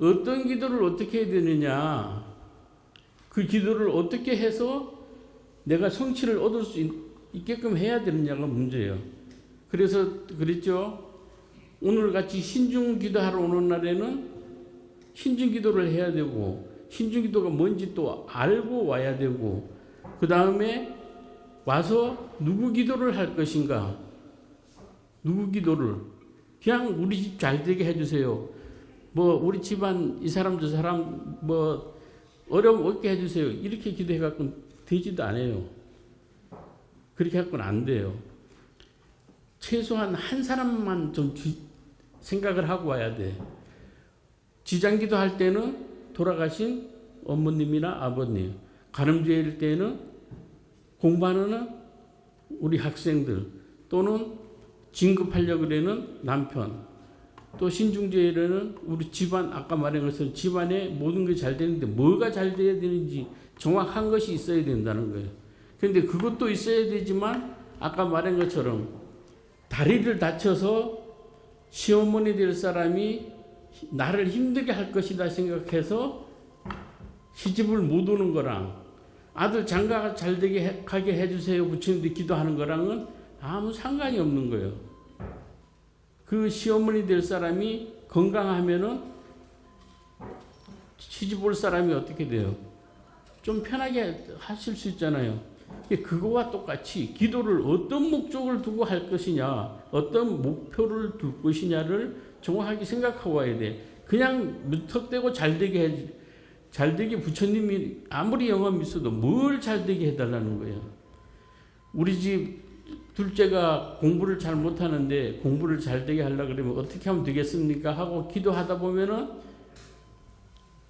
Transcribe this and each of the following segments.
어떤 기도를 어떻게 해야 되느냐, 그 기도를 어떻게 해서 내가 성취를 얻을 수 있게끔 해야 되느냐가 문제예요. 그래서 그랬죠. 오늘 같이 신중 기도하러 오는 날에는 신중 기도를 해야 되고, 신중 기도가 뭔지 또 알고 와야 되고, 그 다음에 와서 누구 기도를 할 것인가, 누구 기도를 그냥 우리 집 잘 되게 해주세요. 뭐 우리 집안 이 사람 저 사람 뭐 어려움 없게 해주세요. 이렇게 기도해 갖고 되지도 않아요. 그렇게 갖고는 안 돼요. 최소한 한 사람만 좀 생각을 하고 와야 돼. 지장기도 할 때는 돌아가신 어머님이나 아버님, 가늠죄일 때는 공부하는 우리 학생들, 또는 진급하려고 그러는 남편, 또 신중제일에는 우리 집안, 아까 말한 것처럼 집안에 모든 게 잘 되는데 뭐가 잘 돼야 되는지 정확한 것이 있어야 된다는 거예요. 그런데 그것도 있어야 되지만 아까 말한 것처럼 다리를 다쳐서 시어머니 될 사람이 나를 힘들게 할 것이다 생각해서 시집을 못 오는 거랑, 아들 장가 잘 되게 가게 해주세요 부처님들 기도하는 거랑은 아무 상관이 없는 거예요. 그 시어머니 될 사람이 건강하면은 시집 올 사람이 어떻게 돼요? 좀 편하게 하실 수 있잖아요. 그거와 똑같이 기도를 어떤 목적을 두고 할 것이냐, 어떤 목표를 둘 것이냐를 정확하게 생각하고 와야 돼. 그냥 무턱대고 잘되게 부처님이 아무리 영험이 있어도 뭘 잘되게 해달라는 거예요. 우리 집 둘째가 공부를 잘 못하는데 공부를 잘되게 하려고 그러면 어떻게 하면 되겠습니까? 하고 기도하다 보면은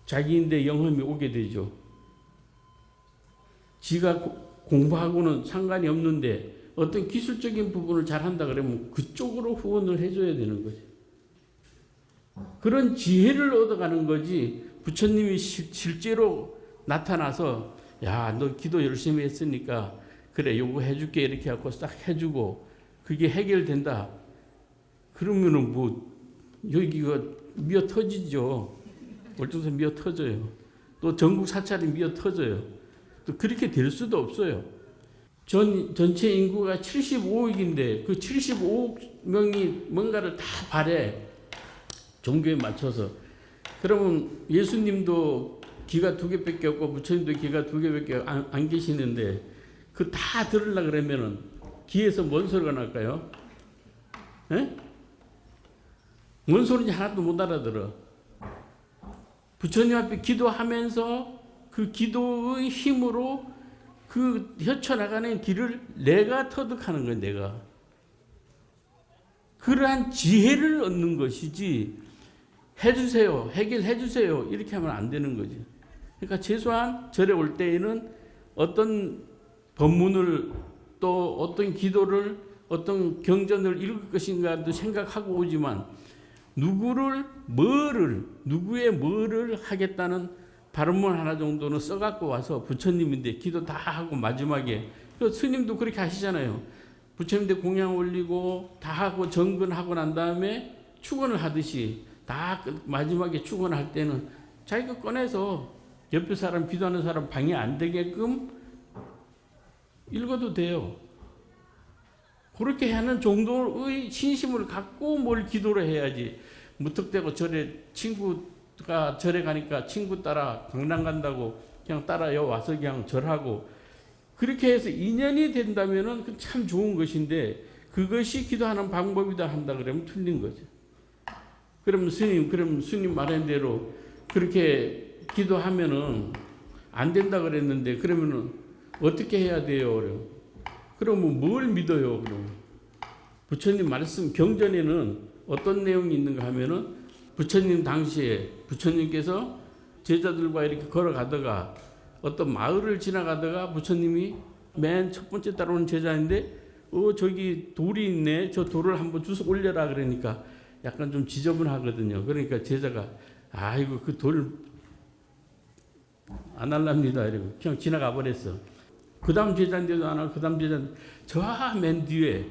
자기인데 영험이 오게 되죠. 지가 공부하고는 상관이 없는데 어떤 기술적인 부분을 잘한다 그러면 그쪽으로 후원을 해줘야 되는 거죠. 그런 지혜를 얻어가는 거지, 부처님이 실제로 나타나서 야, 너 기도 열심히 했으니까 그래 요거 해줄게 이렇게 하고 싹 해주고 그게 해결된다 그러면은 뭐 여기가 미어 터지죠. 월등사 미어 터져요. 또 전국 사찰이 미어 터져요. 또 그렇게 될 수도 없어요. 전체 인구가 75억인데 그 75억 명이 뭔가를 다 바래, 종교에 맞춰서. 그러면 예수님도 기가 2개밖에 없고 부처님도 기가 2개밖에 안 계시는데 그 다 들으려고 그러면은 귀에서 뭔 소리가 날까요? 에? 뭔 소리인지 하나도 못 알아들어. 부처님 앞에 기도하면서 그 기도의 힘으로 그 헤쳐나가는 길을 내가 터득하는 거야, 내가. 그러한 지혜를 얻는 것이지, 해주세요, 해결해주세요, 이렇게 하면 안 되는 거지. 그러니까 최소한 절에 올 때에는 어떤 법문을 또 어떤 기도를 어떤 경전을 읽을 것인가도 생각하고 오지만 누구의 뭐를 하겠다는 발언문 하나 정도는 써갖고 와서 부처님인데 기도 다 하고 마지막에 스님도 그렇게 하시잖아요. 부처님들 공양 올리고 다 하고 정근하고 난 다음에 축원을 하듯이 다 마지막에 축원할 때는 자기가 꺼내서 옆에 사람 기도하는 사람 방해 안 되게끔 읽어도 돼요. 그렇게 하는 정도의 신심을 갖고 뭘 기도를 해야지. 무턱대고 절에 친구가 절에 가니까 친구 따라 강남 간다고 그냥 따라요 와서 그냥 절하고 그렇게 해서 인연이 된다면은 참 좋은 것인데 그것이 기도하는 방법이다 한다 그러면 틀린 거죠. 그럼 스님 말한 대로 그렇게 기도하면은 안 된다 그랬는데 그러면은 어떻게 해야 돼요? 그러면 뭘 믿어요? 그럼 부처님 말씀 경전에는 어떤 내용이 있는가 하면은 부처님 당시에 부처님께서 제자들과 이렇게 걸어가다가 어떤 마을을 지나가다가 부처님이 맨 첫 번째 따라오는 제자인데 저기 돌이 있네, 저 돌을 한번 주워 올려라 그러니까 약간 좀 지저분하거든요. 그러니까 제자가 아이고 그 돌 안 할랍니다 이러고 그냥 지나가 버렸어. 그 다음 제자인데도 안 하고 그 다음 제자인데 저 맨 뒤에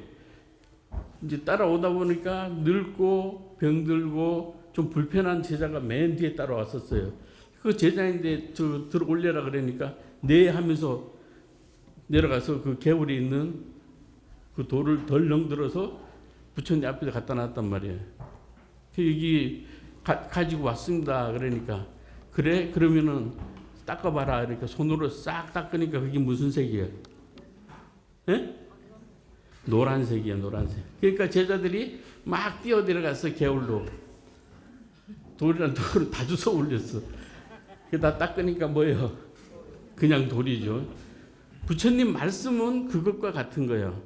이제 따라오다 보니까 늙고 병들고 좀 불편한 제자가 맨 뒤에 따라왔었어요. 그 제자인데 저 들어 올려라 그러니까 네 하면서 내려가서 그 개울이 있는 그 돌을 덜렁 들어서 부처님 앞에 갖다 놨단 말이에요. 여기 가지고 왔습니다. 그러니까 그래 그러면은 닦아봐라. 그러니까 손으로 싹 닦으니까 그게 무슨 색이에요? 예? 노란색이야, 노란색. 그러니까 제자들이 막 뛰어 들어가서 개울로 돌이랑 돌을 다 주워 올렸어. 다 닦으니까 뭐예요? 그냥 돌이죠. 부처님 말씀은 그것과 같은 거예요.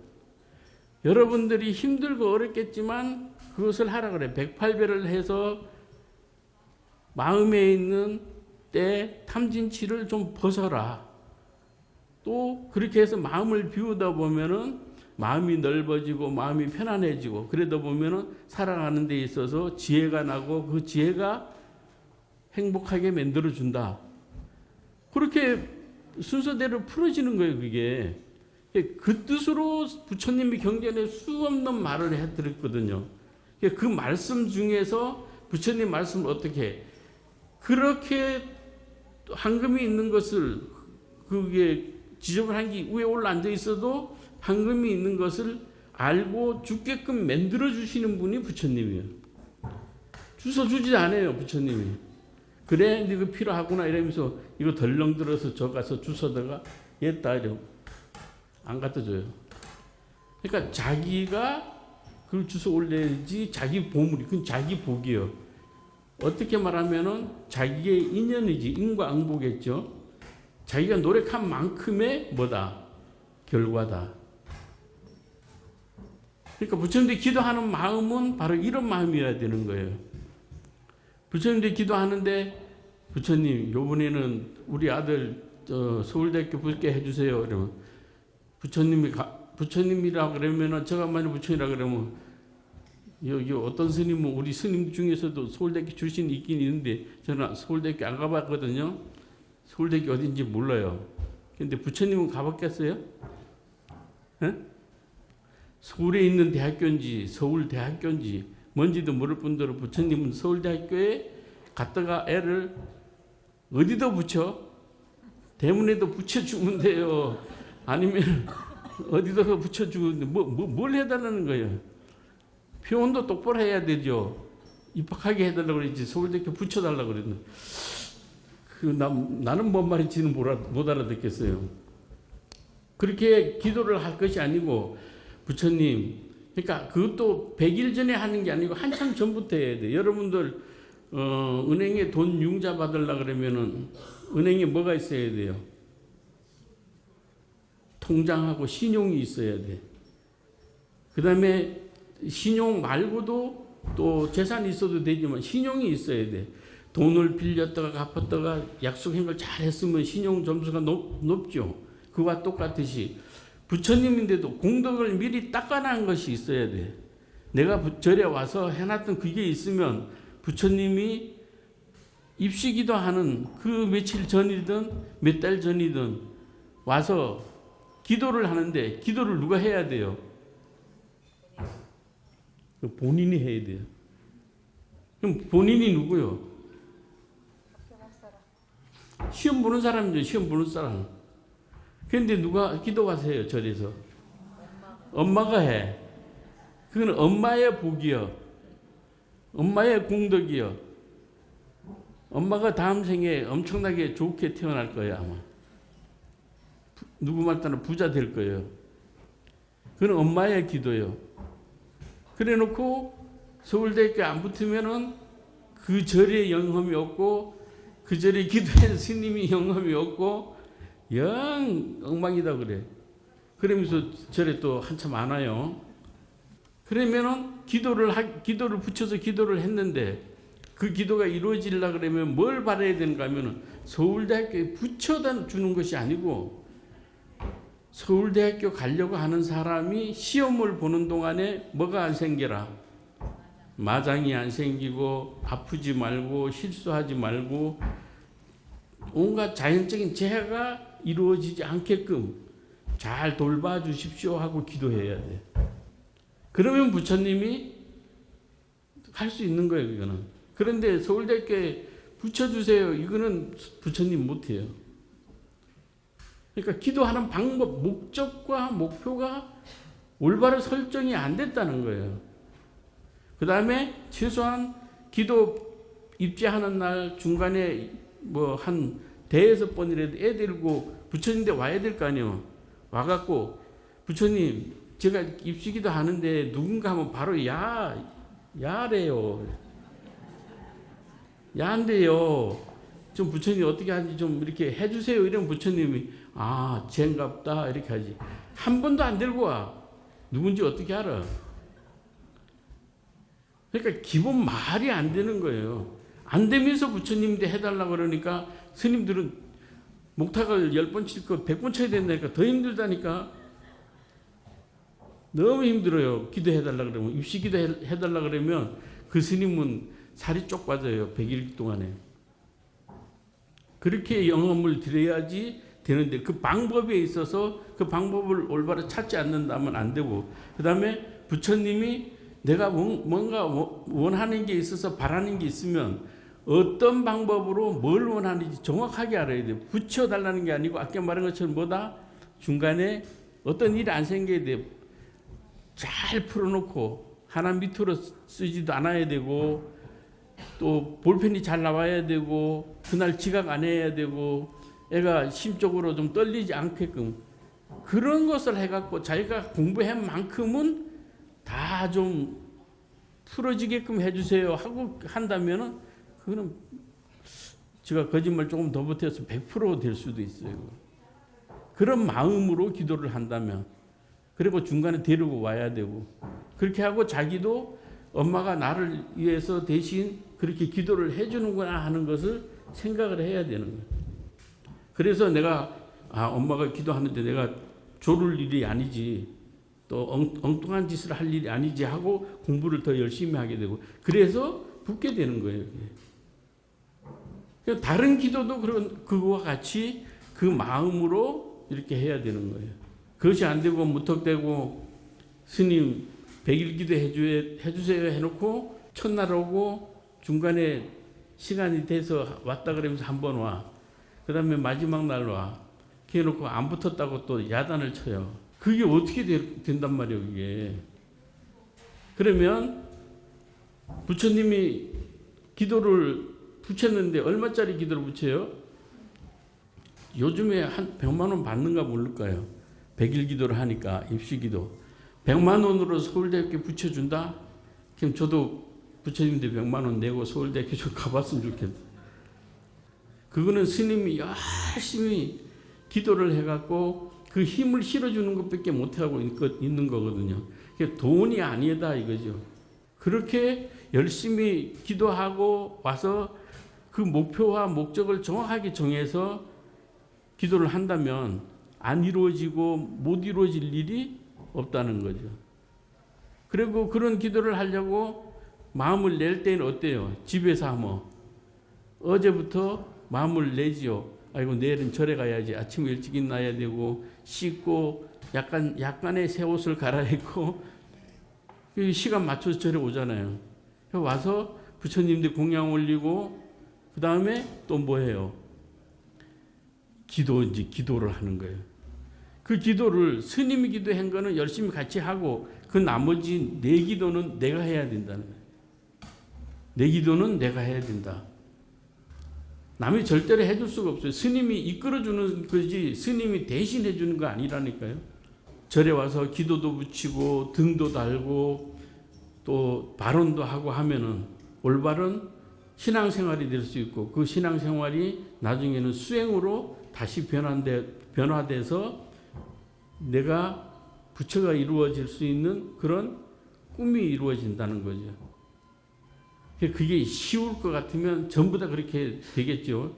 여러분들이 힘들고 어렵겠지만 그것을 하라 그래. 108배를 해서 마음에 있는 때 탐진치를 좀 벗어라. 또 그렇게 해서 마음을 비우다 보면은 마음이 넓어지고 마음이 편안해지고 그러다 보면은 살아가는 데 있어서 지혜가 나고 그 지혜가 행복하게 만들어준다. 그렇게 순서대로 풀어지는 거예요, 그게. 그 뜻으로 부처님이 경전에 수없는 말을 해드렸거든요. 그 말씀 중에서 부처님 말씀을 어떻게 해? 그렇게 황금이 있는 것을 그게 지저분한 게 위에 올라 앉아 있어도 황금이 있는 것을 알고 죽게끔 만들어 주시는 분이 부처님이에요. 주워 주지 않아요, 부처님이. 그래, 이거 필요하구나 이러면서 이거 덜렁 들어서 저 가서 주워다가 얘다 이러고 안 갖다 줘요. 그러니까 자기가 그걸 주워 올려야지 자기 보물이, 그건 자기 복이요. 어떻게 말하면은 자기의 인연이지, 인과응보겠죠. 자기가 노력한 만큼의 뭐다? 결과다. 그러니까 부처님들이 기도하는 마음은 바로 이런 마음이어야 되는 거예요. 부처님들이 기도하는데 부처님 요번에는 우리 아들 서울대학교 붙게 해주세요. 이러면 부처님이라 그러면은 제가 만약 부처님이라 그러면 여기 어떤 스님은 우리 스님 중에서도 서울대학교 출신이 있긴 있는데 저는 서울대학교 안 가봤거든요. 서울대학교 어딘지 몰라요. 근데 부처님은 가봤겠어요? 에? 서울에 있는 대학교인지 서울대학교인지 뭔지도 모를 뿐더러 부처님은 서울대학교에 갔다가 애를 어디다 붙여? 대문에도 붙여주면 돼요. 아니면 어디다가 붙여주는데 뭘 해달라는 거예요? 표현도 똑바로 해야 되죠. 입학하게 해달라고 그랬지 서울대학교 붙여달라고 그랬는데 나는 뭔 말인지는 못 알아듣겠어요. 그렇게 기도를 할 것이 아니고 부처님, 그러니까 그것도 100일 전에 하는 게 아니고 한참 전부터 해야 돼. 여러분들 은행에 돈 융자 받으려고 그러면은 은행에 뭐가 있어야 돼요? 통장하고 신용이 있어야 돼. 그 다음에 신용 말고도 또 재산이 있어도 되지만 신용이 있어야 돼. 돈을 빌렸다가 갚았다가 약속한 걸 잘 했으면 신용 점수가 높죠. 그와 똑같듯이 부처님인데도 공덕을 미리 닦아놓은 것이 있어야 돼. 내가 절에 와서 해놨던 그게 있으면 부처님이 입시기도 하는 그 며칠 전이든 몇 달 전이든 와서 기도를 하는데 기도를 누가 해야 돼요? 본인이 해야 돼요. 그럼 본인이 누구요? 시험 보는 사람이죠. 시험 보는 사람. 그런데 누가 기도가 세요? 절에서. 엄마가 해. 그건 엄마의 복이요. 엄마의 공덕이요. 엄마가 다음 생에 엄청나게 좋게 태어날 거예요, 아마. 누구 말 따라 부자 될 거예요. 그건 엄마의 기도요. 그래 놓고 서울대학교 안 붙으면은 그 절에 영험이 없고 그 절에 기도한 스님이 영험이 없고 영 엉망이다 그래. 그러면서 절에 또 한참 안 와요. 그러면은 기도를 붙여서 기도를 했는데 그 기도가 이루어지려고 그러면 뭘 바라야 되는가 하면은 서울대학교에 붙여다 주는 것이 아니고 서울대학교 가려고 하는 사람이 시험을 보는 동안에 뭐가 안 생겨라? 마장이 안 생기고 아프지 말고 실수하지 말고 온갖 자연적인 재해가 이루어지지 않게끔 잘 돌봐주십시오 하고 기도해야 돼. 그러면 부처님이 할 수 있는 거예요. 이거는. 그런데 서울대교회 붙여주세요. 이거는 부처님 못해요. 그러니까 기도하는 방법, 목적과 목표가 올바로 설정이 안 됐다는 거예요. 그 다음에 최소한 기도 입지하는 날 중간에 뭐 한 대여섯 번이라도 애 데리고 부처님한테 와야 될 거 아니에요. 와갖고 부처님 제가 입시기도 하는데 누군가 하면 바로 야래요. 야인데요. 좀 부처님 어떻게 하는지 좀 이렇게 해주세요. 이러면 부처님이 쟤인갑다 이렇게 하지. 한 번도 안 들고 와. 누군지 어떻게 알아? 그러니까 기본 말이 안 되는 거예요. 안 되면서 부처님한테 해달라고 그러니까 스님들은 목탁을 10번 칠 거 100번 쳐야 된다니까 더 힘들다니까. 너무 힘들어요. 기도해달라 그러면 입시 기도해달라 그러면 그 스님은 살이 쪽 빠져요. 100일 동안에. 그렇게 영험을 드려야지 되는데 그 방법에 있어서 그 방법을 올바로 찾지 않는다면 안 되고 그 다음에 부처님이 내가 뭔가 원하는 게 있어서 바라는 게 있으면 어떤 방법으로 뭘 원하는지 정확하게 알아야 돼요. 붙여달라는 게 아니고 아까 말한 것처럼 뭐다? 중간에 어떤 일이 안 생겨야 돼요. 잘 풀어놓고 하나 밑으로 쓰지도 않아야 되고 또 볼펜이 잘 나와야 되고 그날 지각 안 해야 되고 애가 심적으로 좀 떨리지 않게끔 그런 것을 해갖고 자기가 공부한 만큼은 다 좀 풀어지게끔 해주세요 하고 한다면은 그거는 제가 거짓말 조금 더 보태서 100% 될 수도 있어요. 그런 마음으로 기도를 한다면 그리고 중간에 데리고 와야 되고 그렇게 하고 자기도 엄마가 나를 위해서 대신 그렇게 기도를 해주는구나 하는 것을 생각을 해야 되는 거예요. 그래서 내가 엄마가 기도하는데 내가 조를 일이 아니지 또 엉뚱한 짓을 할 일이 아니지 하고 공부를 더 열심히 하게 되고 그래서 붙게 되는 거예요. 다른 기도도 그거와 같이 그 마음으로 이렇게 해야 되는 거예요. 그것이 안 되고 무턱대고 스님 100일 기도 해주세요 해놓고 첫날 오고 중간에 시간이 돼서 왔다 그러면서 한 번 와. 그 다음에 마지막 날 와. 그래 놓고 안 붙었다고 또 야단을 쳐요. 그게 어떻게 된단 말이에요, 그게. 그러면 부처님이 기도를 붙였는데 얼마짜리 기도를 붙여요? 요즘에 한 100만 원 받는가 모를까요? 100일 기도를 하니까 입시 기도. 100만 원으로 서울대학교 붙여준다? 그럼 저도 부처님한테 100만 원 내고 서울대학교 좀 가봤으면 좋겠다. 그거는 스님이 열심히 기도를 해갖고 그 힘을 실어주는 것밖에 못하고 있는 거거든요. 돈이 아니다 이거죠. 그렇게 열심히 기도하고 와서 그 목표와 목적을 정확하게 정해서 기도를 한다면 안 이루어지고 못 이루어질 일이 없다는 거죠. 그리고 그런 기도를 하려고 마음을 낼 때는 어때요? 집에서 하면 어제부터 마음을 내지요. 아이고 내일은 절에 가야지. 아침에 일찍 일어나야 되고 씻고 약간의 새 옷을 갈아입고 시간 맞춰서 절에 오잖아요. 와서 부처님들 공양 올리고 그 다음에 또 뭐해요? 기도를 하는 거예요. 그 기도를 스님이 기도한 거는 열심히 같이 하고 그 나머지 내 기도는 내가 해야 된다는 거예요. 내 기도는 내가 해야 된다. 남이 절대로 해줄 수가 없어요. 스님이 이끌어주는 거지 스님이 대신 해주는 거 아니라니까요. 절에 와서 기도도 붙이고 등도 달고 또 발언도 하고 하면은 올바른 신앙생활이 될 수 있고 그 신앙생활이 나중에는 수행으로 다시 변화돼서 내가 부처가 이루어질 수 있는 그런 꿈이 이루어진다는 거죠. 그게 쉬울 것 같으면 전부 다 그렇게 되겠죠.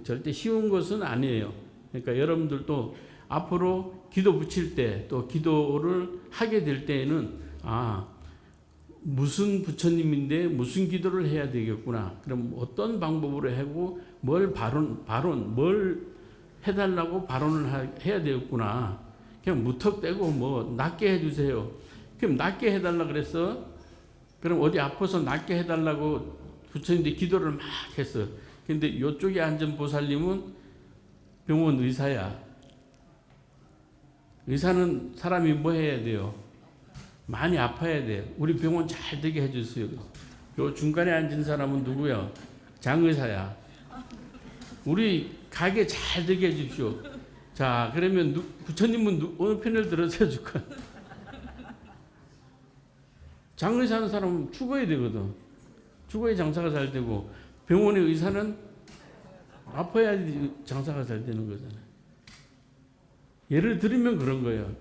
절대 쉬운 것은 아니에요. 그러니까 여러분들도 앞으로 기도 붙일 때 또 기도를 하게 될 때에는 무슨 부처님인데 무슨 기도를 해야 되겠구나. 그럼 어떤 방법으로 하고 뭘 뭘 해달라고 발언을 해야 되겠구나. 그냥 무턱대고 뭐 낫게 해주세요. 그럼 낫게 해달라 그랬어. 그럼 어디 아파서 낫게 해달라고 부처님들이 기도를 막 했어. 근데 이쪽에 앉은 보살님은 병원 의사야. 의사는 사람이 뭐 해야 돼요? 많이 아파야 돼요. 우리 병원 잘 되게 해주세요. 요 중간에 앉은 사람은 누구야? 장의사야. 우리 가게 잘 되게 해주십시오. 자, 그러면 부처님은 어느 편을 들어서 해줄까? 장의사 하는 사람은 죽어야 되거든. 죽어야 장사가 잘 되고, 병원의 의사는 아파야 장사가 잘 되는 거잖아요. 예를 들으면 그런 거예요.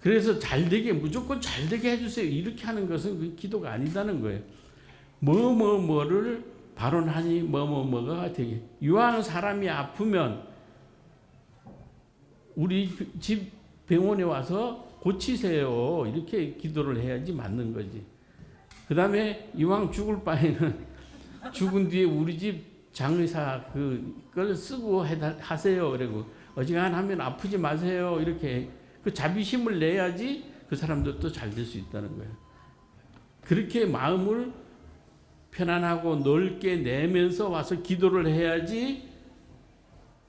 그래서 잘 되게, 무조건 잘 되게 해주세요. 이렇게 하는 것은 그 기도가 아니다는 거예요. 뭐를 발언하니 뭐가 되게. 이왕 사람이 아프면 우리 집 병원에 와서 고치세요. 이렇게 기도를 해야지 맞는 거지. 그 다음에 이왕 죽을 바에는 죽은 뒤에 우리 집 장의사 그걸 쓰고 하세요. 그리고 어지간하면 아프지 마세요. 이렇게 그 자비심을 내야지 그 사람들도 잘 될 수 있다는 거예요. 그렇게 마음을 편안하고 넓게 내면서 와서 기도를 해야지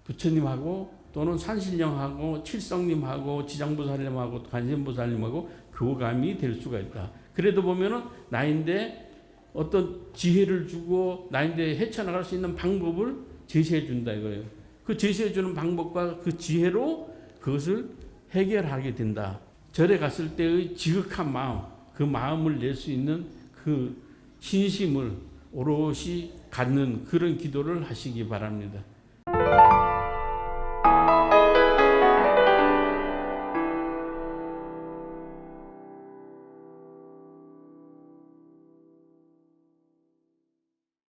부처님하고 또는 산신령하고 칠성님하고 지장보살님하고 관세음보살님하고 교감이 될 수가 있다. 그래도 보면은 나인데 어떤 지혜를 주고 나인데 헤쳐나갈 수 있는 방법을 제시해 준다 이거예요. 그 제시해 주는 방법과 그 지혜로 그것을 해결하게 된다. 절에 갔을 때의 지극한 마음, 그 마음을 낼 수 있는 그 신심을 오롯이 갖는 그런 기도를 하시기 바랍니다.